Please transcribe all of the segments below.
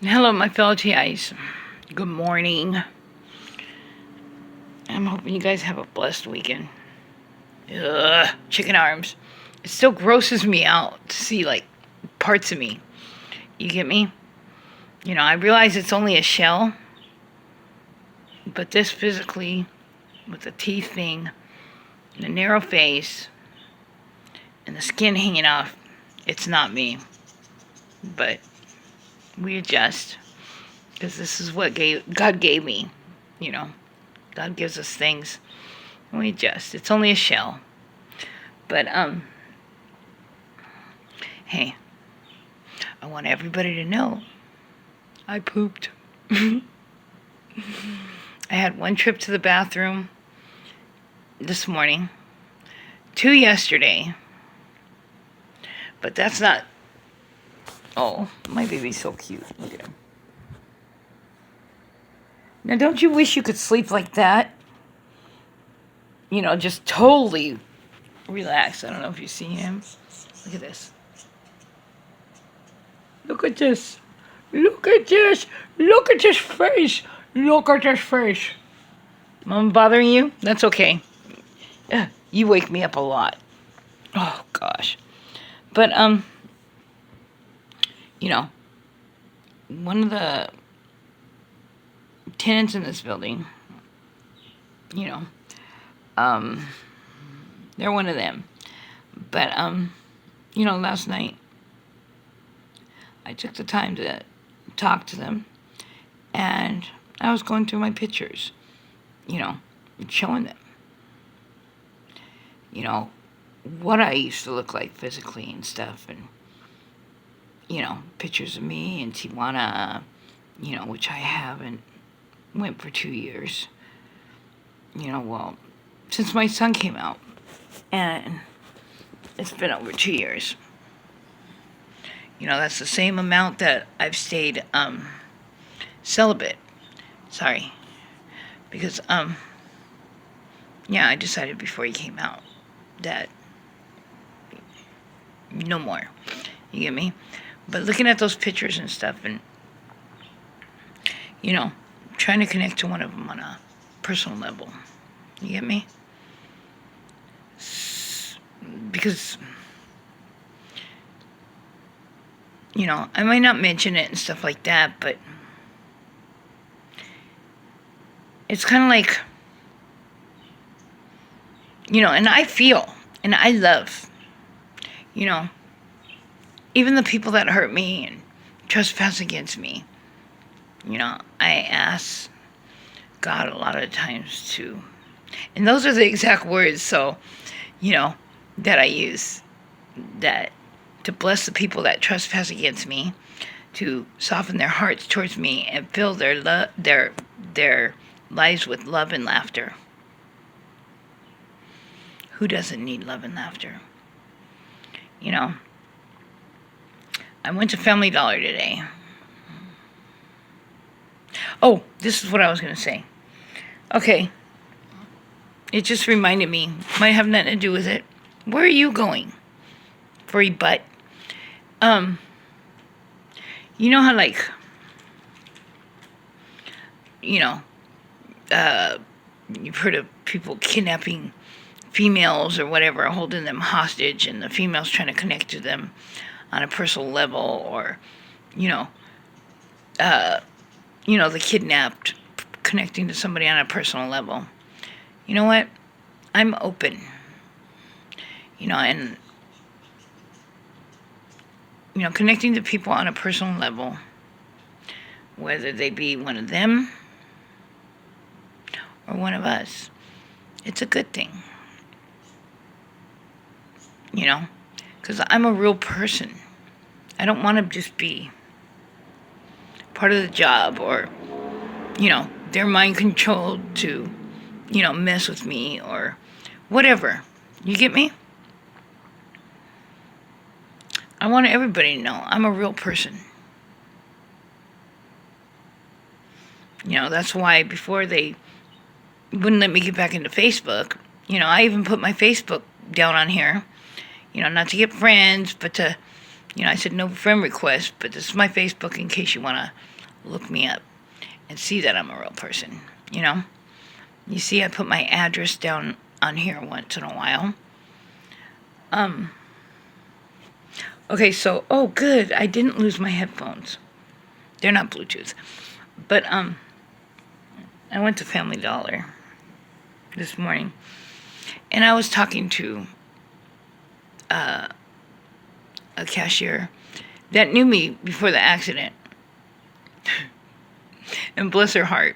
Hello, my fellow TIs. Good morning. I'm hoping you guys have a blessed weekend. Ugh, chicken arms. It still grosses me out to see, like, parts of me. You get me? I realize it's only a shell, but this physically, with the teeth thing, and the narrow face, and the skin hanging off, it's not me. But we adjust, because this is what God gave me, you know. God gives us things, and we adjust. It's only a shell. But, hey, I want everybody to know I pooped. I had one trip to the bathroom this morning, 2 yesterday, but that's not... Oh, my baby's so cute. Look at him. Now, don't you wish you could sleep like that? Just totally relaxed. I don't know if you've seen him. Look at this. Look at this. Look at this. Look at his face. Look at his face. I'm bothering you? That's okay. You wake me up a lot. Oh, gosh. But, one of the tenants in this building, they're one of them. But, last night, I took the time to talk to them, and I was going through my pictures, showing them, what I used to look like physically and stuff, and, pictures of me in Tijuana, which I haven't went for 2 years, since my son came out, and it's been over 2 years. That's the same amount that I've stayed celibate. Sorry. Because, I decided before he came out that no more. You get me? But looking at those pictures and stuff and, trying to connect to one of them on a personal level. You get me? Because... I might not mention it and stuff like that, but it's kind of like, and I feel, and I love, even the people that hurt me and trespass against me, I ask God a lot of times to, and those are the exact words, so, that I use, that to bless the people that trespass against me, to soften their hearts towards me and fill their lives with love and laughter. Who doesn't need love and laughter? I went to Family Dollar today. Oh, this is what I was going to say. Okay. It just reminded me. Might have nothing to do with it. Where are you going? Furry butt. How, like, you've heard of people kidnapping females or whatever, holding them hostage, and the females trying to connect to them on a personal level, or, the kidnapped connecting to somebody on a personal level. You know what? I'm open. And connecting to people on a personal level, whether they be one of them or one of us, it's a good thing. Because I'm a real person. I don't want to just be part of the job, or, they're mind controlled to, mess with me or whatever. You get me? I want everybody to know I'm a real person. That's why before they wouldn't let me get back into Facebook, I even put my Facebook down on here, not to get friends, but to, I said no friend request, but this is my Facebook in case you want to look me up and see that I'm a real person. You see, I put my address down on here once in a while. Okay, so, oh, good. I didn't lose my headphones. They're not Bluetooth. But, I went to Family Dollar this morning, and I was talking to a cashier that knew me before the accident. And bless her heart.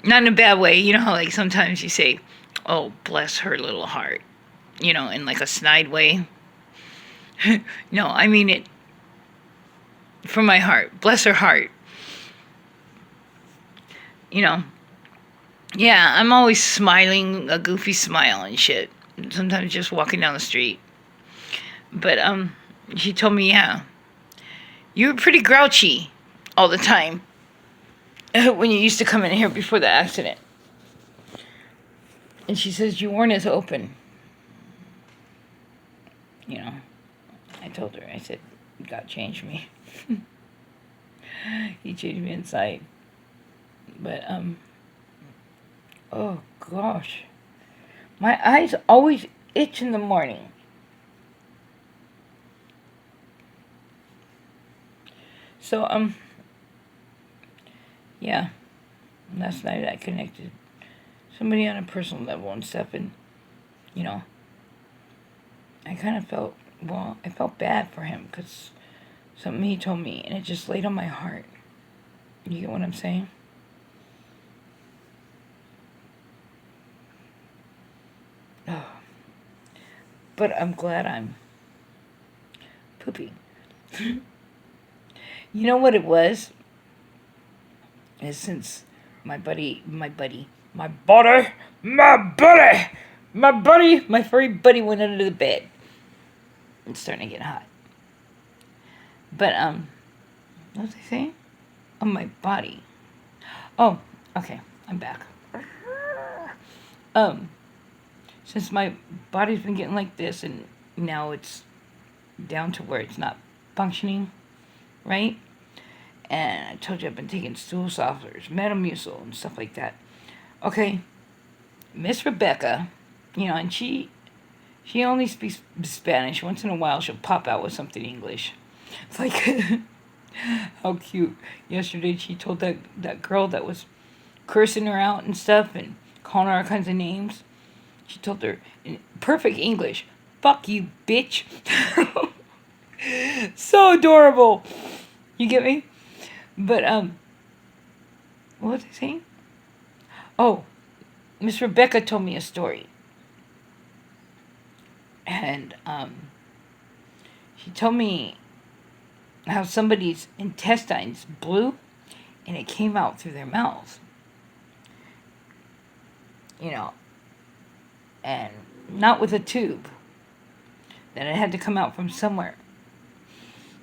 Not in a bad way. You know how, like, sometimes you say, oh, bless her little heart. In, like, a snide way. No, I mean it from my heart. Bless her heart. Yeah, I'm always smiling, a goofy smile and shit. Sometimes just walking down the street. But, she told me, yeah, you were pretty grouchy all the time when you used to come in here before the accident. And she says you weren't as open. I told her, I said, God changed me. He changed me inside. But, oh gosh. My eyes always itch in the morning. So, yeah. Last night I connected somebody on a personal level and stuff, and, I kind of felt, I felt bad for him, because something he told me, and it just laid on my heart. You get what I'm saying? Oh. But I'm glad I'm pooping. You know what it was? Is since my furry buddy went under the bed. It's starting to get hot. But, what was I saying? Oh, my body. Oh, okay, I'm back. Since my body's been getting like this, and now it's down to where it's not functioning, right? And I told you I've been taking stool softeners, Metamucil, and stuff like that. Okay, Miss Rebecca, and she only speaks Spanish. Once in a while, she'll pop out with something English. It's like, how cute. Yesterday, she told that girl that was cursing her out and stuff and calling her all kinds of names. She told her in perfect English, fuck you, bitch. So adorable. You get me? But, what was I saying? Oh, Miss Rebecca told me a story. And, she told me how somebody's intestines blew and it came out through their mouth. And not with a tube. That it had to come out from somewhere.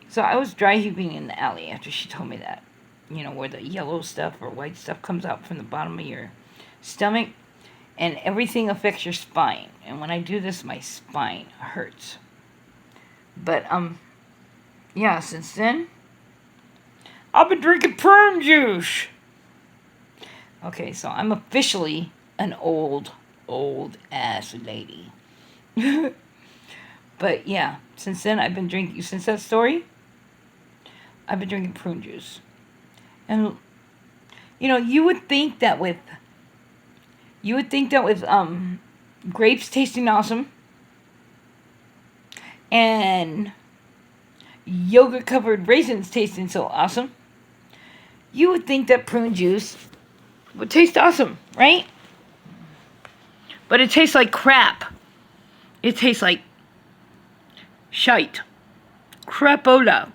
So I was dry heaving in the alley after she told me that. Where the yellow stuff or white stuff comes out from the bottom of your stomach. And everything affects your spine. And when I do this, my spine hurts. But, yeah, since then, I've been drinking prune juice. Okay, so I'm officially an old ass lady. But, yeah, since then, I've been drinking, since that story, I've been drinking prune juice. And, you would think that with grapes tasting awesome and yogurt covered raisins tasting so awesome, you would think that prune juice would taste awesome, right? But it tastes like crap. It tastes like shite. Crapola.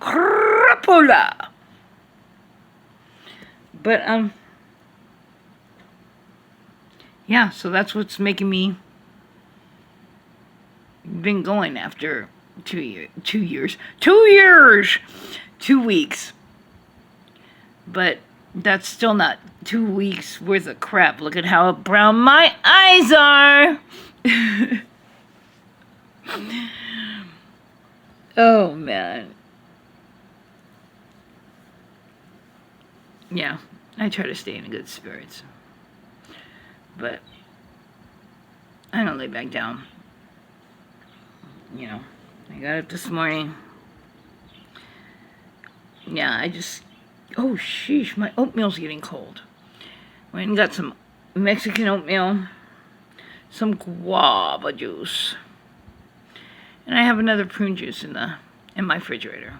But, yeah, so that's what's making me been going after 2 weeks. But that's still not 2 weeks worth of crap. Look at how brown my eyes are. Oh, man. Yeah, I try to stay in good spirits. But I don't lay back down. You know, I got up this morning. Yeah, oh, sheesh, my oatmeal's getting cold. Went and got some Mexican oatmeal, some guava juice, and I have another prune juice in my refrigerator.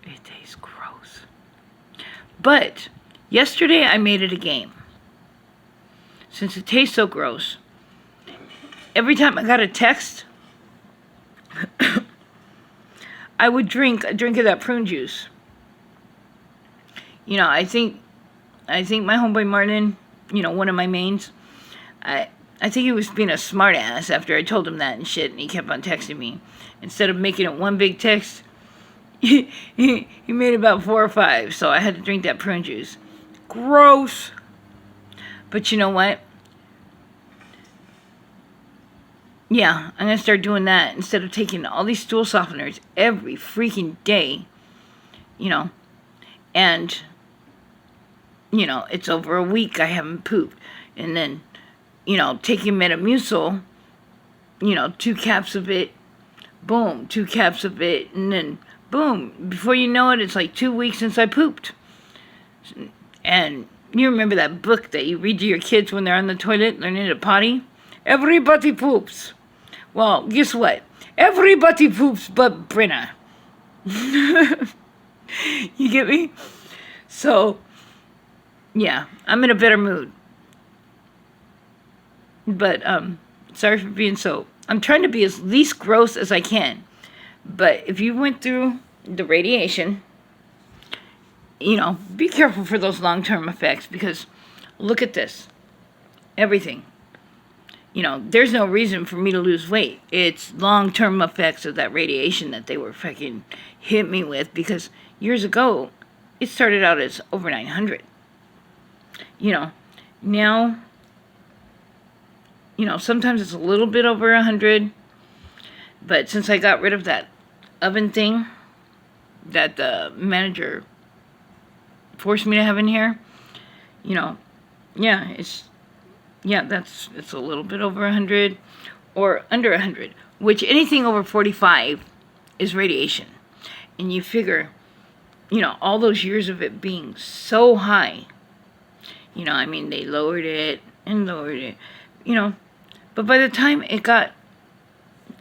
It tastes gross. But yesterday I made it a game. Since it tastes so gross, every time I got a text, I would drink a drink of that prune juice. You know, I think my homeboy Martin, you know, one of my mains, I think he was being a smart ass after I told him that and shit, and he kept on texting me. Instead of making it one big text, he made about 4 or 5, so I had to drink that prune juice. Gross. But you know what? Yeah, I'm going to start doing that instead of taking all these stool softeners every freaking day, you know, and, you know, it's over a week I haven't pooped, and then, you know, taking Metamucil, you know, 2 caps of it, boom, 2 caps of it, and then, boom, before you know it, it's like 2 weeks since I pooped. And you remember that book that you read to your kids when they're on the toilet learning to potty? Everybody poops. Well, guess what? Everybody poops but Brenna. You get me? So, yeah, I'm in a better mood. But, sorry for being I'm trying to be as least gross as I can. But if you went through the radiation, you know, be careful for those long-term effects, because look at this. Everything. You know, there's no reason for me to lose weight. It's long-term effects of that radiation that they were fucking hit me with, because years ago, it started out as over 900. You know, now, you know, sometimes it's a little bit over 100, but since I got rid of that oven thing that the manager forced me to have in here, you know, yeah, it's a little bit over 100 or under 100, which anything over 45 is radiation. And you figure, you know, all those years of it being so high, you know, I mean, they lowered it and lowered it, you know, but by the time it got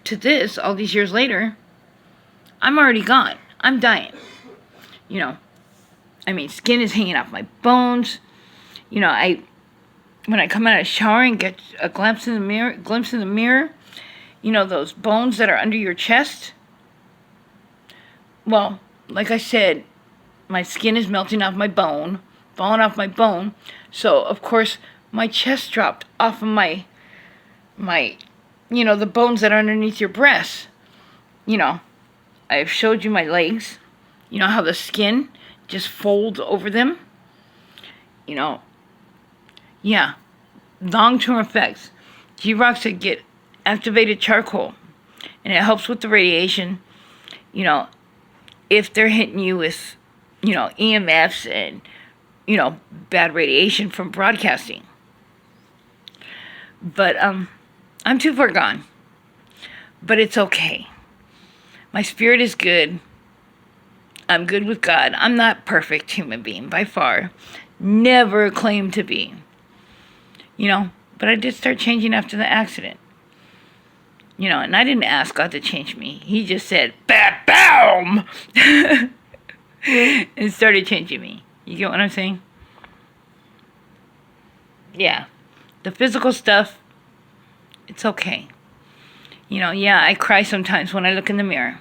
to this, all these years later, I'm already gone. I'm dying. You know, I mean, skin is hanging off my bones. You know, when I come out of the shower and get a glimpse in the mirror, you know, those bones that are under your chest. Well, like I said, my skin is melting off my bone, falling off my bone. So, of course, my chest dropped off of my, you know, the bones that are underneath your breast. You know, I've showed you my legs. You know how the skin just folds over them? You know, yeah, long-term effects. G-Rock said get activated charcoal, and it helps with the radiation. You know, if they're hitting you with, you know, EMFs and, you know, bad radiation from broadcasting. But, I'm too far gone. But it's okay. My spirit is good. I'm good with God. I'm not a perfect human being, by far. Never claimed to be. You know, but I did start changing after the accident. You know, and I didn't ask God to change me. He just said, "Ba-boom!" and started changing me. You get what I'm saying? Yeah. The physical stuff, it's okay. You know, yeah, I cry sometimes when I look in the mirror.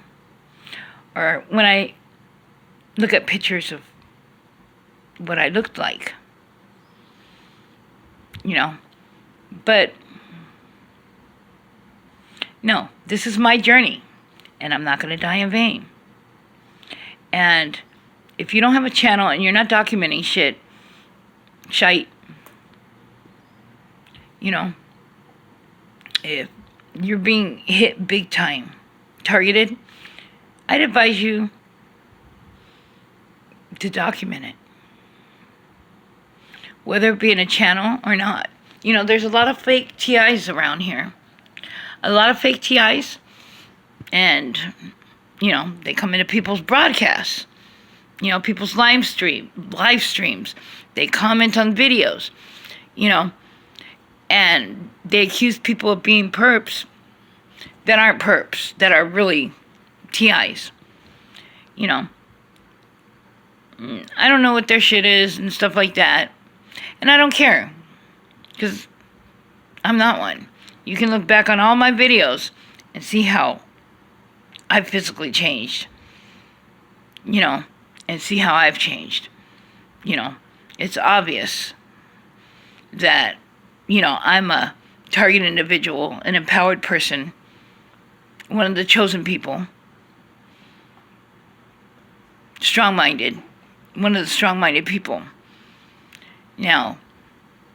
Or when I look at pictures of what I looked like. You know, but no, this is my journey, and I'm not going to die in vain. And if you don't have a channel and you're not documenting shite, you know, if you're being hit big time, targeted, I'd advise you to document it, whether it be in a channel or not. You know, there's a lot of fake TIs around here. A lot of fake TIs, and, you know, they come into people's broadcasts, you know, people's live streams. They comment on videos, you know, and they accuse people of being perps that aren't perps, that are really TIs, you know. I don't know what their shit is and stuff like that, and I don't care, because I'm not one. You can look back on all my videos and see how I've physically changed, you know, and see how I've changed. You know, it's obvious that, you know, I'm a target individual, an empowered person, one of the chosen people, strong-minded, one of the strong-minded people. Now,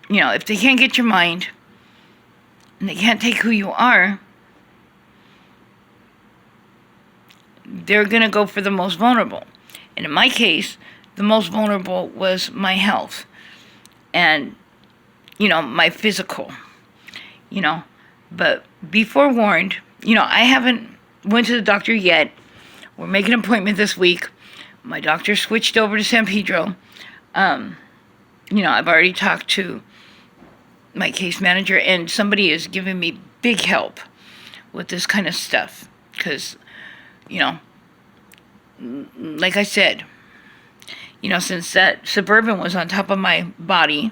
you know, if they can't get your mind, and they can't take who you are, they're going to go for the most vulnerable. And in my case, the most vulnerable was my health and, you know, my physical, you know. But be forewarned, you know, I haven't went to the doctor yet. We're making an appointment this week. My doctor switched over to San Pedro. You know, I've already talked to my case manager, and somebody is giving me big help with this kind of stuff, because, you know, like I said, you know, since that Suburban was on top of my body,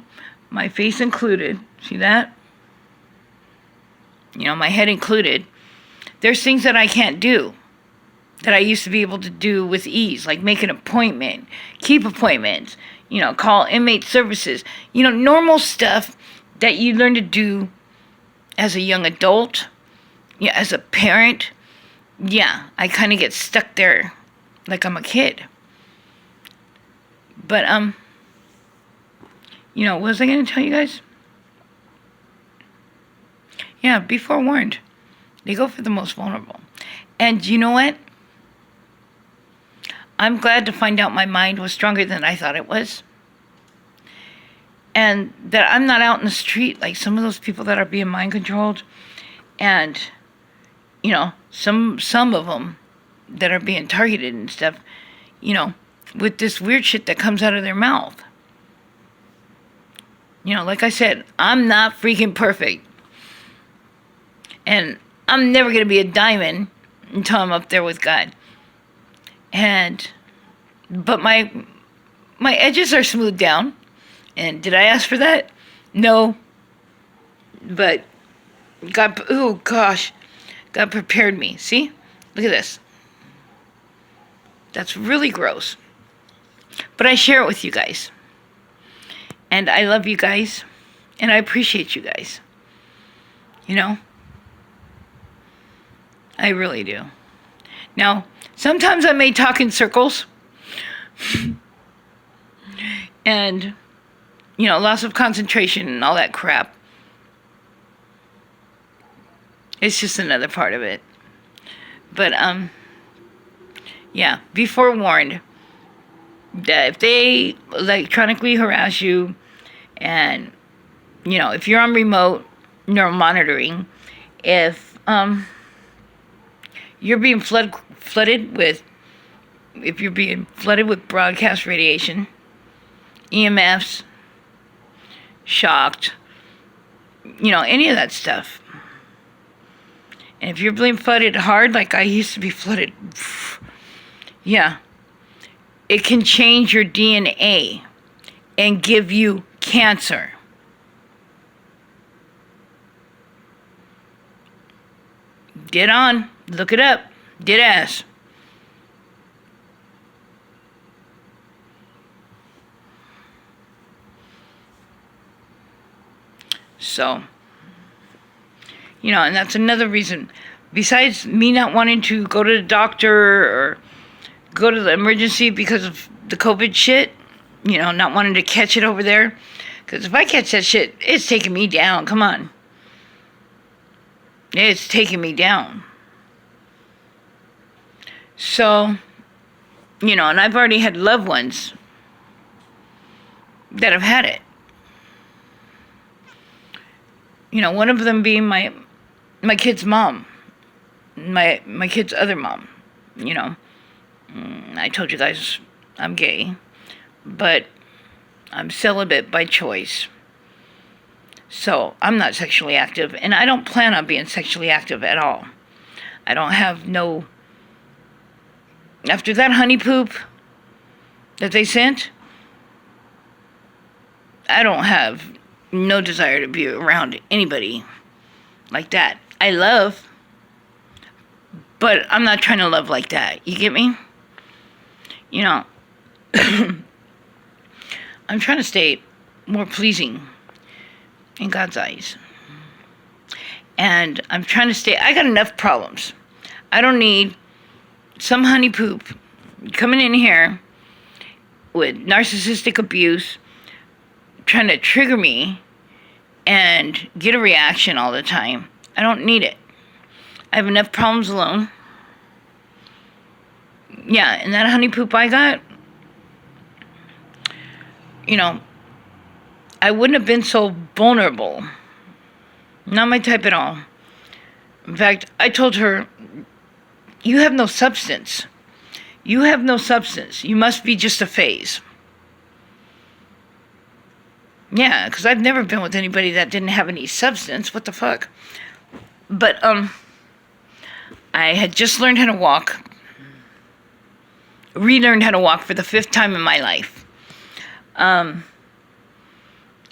my face included, see that? You know, my head included, there's things that I can't do that I used to be able to do with ease, like make an appointment, keep appointments, you know, call inmate services, you know, normal stuff that you learn to do as a young adult, yeah, as a parent. Yeah, I kind of get stuck there like I'm a kid. But, you know, what was I going to tell you guys? Yeah, be forewarned. They go for the most vulnerable. And you know what? I'm glad to find out my mind was stronger than I thought it was. And that I'm not out in the street like some of those people that are being mind controlled. And, you know, some of them that are being targeted and stuff, you know, with this weird shit that comes out of their mouth. You know, like I said, I'm not freaking perfect. And I'm never going to be a diamond until I'm up there with God. But my edges are smoothed down. And did I ask for that? No. But God, oh gosh, God prepared me. See? Look at this. That's really gross. But I share it with you guys. And I love you guys. And I appreciate you guys. You know? I really do. Now, sometimes I may talk in circles. And, you know, loss of concentration and all that crap. It's just another part of it. But, yeah, be forewarned that if they electronically harass you, and, you know, if you're on remote neural monitoring, if you're being flooded with broadcast radiation, EMFs, shocked, you know, any of that stuff. And if you're being flooded hard, like I used to be flooded, yeah, it can change your DNA and give you cancer. Get on. Look it up. Dead ass. So, you know, and that's another reason. Besides me not wanting to go to the doctor or go to the emergency because of the COVID shit, you know, not wanting to catch it over there. Because if I catch that shit, it's taking me down. Come on. It's taking me down. So, and I've already had loved ones that have had it. One of them being my kid's mom, my kid's other mom. I told you guys I'm gay, but I'm celibate by choice. So I'm not sexually active, and I don't plan on being sexually active at all. I don't have no... After that honey poop that they sent, I don't have no desire to be around anybody like that. I love, but I'm not trying to love like that. You get me? I'm trying to stay more pleasing in God's eyes. And I'm trying to stay... I got enough problems. I don't need some honey poop coming in here with narcissistic abuse, trying to trigger me and get a reaction all the time. I don't need it. I have enough problems alone. Yeah, and that honey poop I got, I wouldn't have been so vulnerable. Not my type at all. In fact, I told her, you have no substance. You have no substance. You must be just a phase. Yeah, because I've never been with anybody that didn't have any substance. What the fuck? But, I had just learned how to walk. Relearned how to walk for the 5th time in my life. I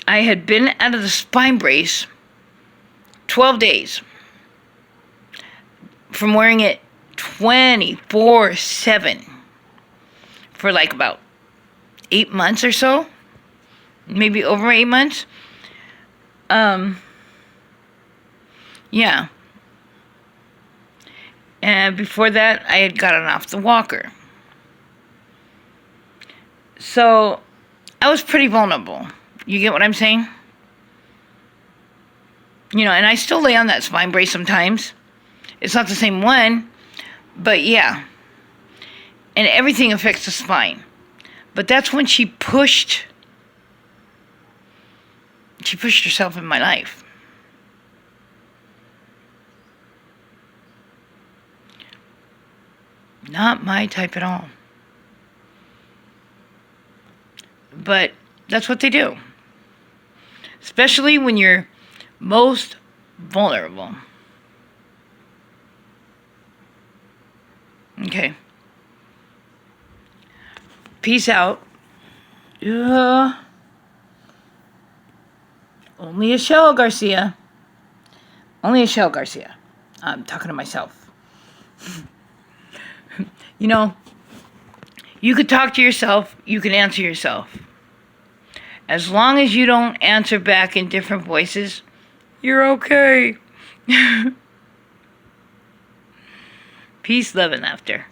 had been out of the spine brace 12 days from wearing it 24/7 for like about 8 months or so, maybe over 8 months. Yeah. And before that, I had gotten off the walker. So I was pretty vulnerable. You get what I'm saying? And I still lay on that spine brace sometimes. It's not the same one, but yeah. And everything affects the spine. But that's when she pushed herself in my life. Not my type at all. But that's what they do. Especially when you're most vulnerable. Okay. Peace out. Only a shell, Garcia. Only a shell, Garcia. I'm talking to myself. You could talk to yourself. You can answer yourself. As long as you don't answer back in different voices, you're okay. Peace, love, and laughter.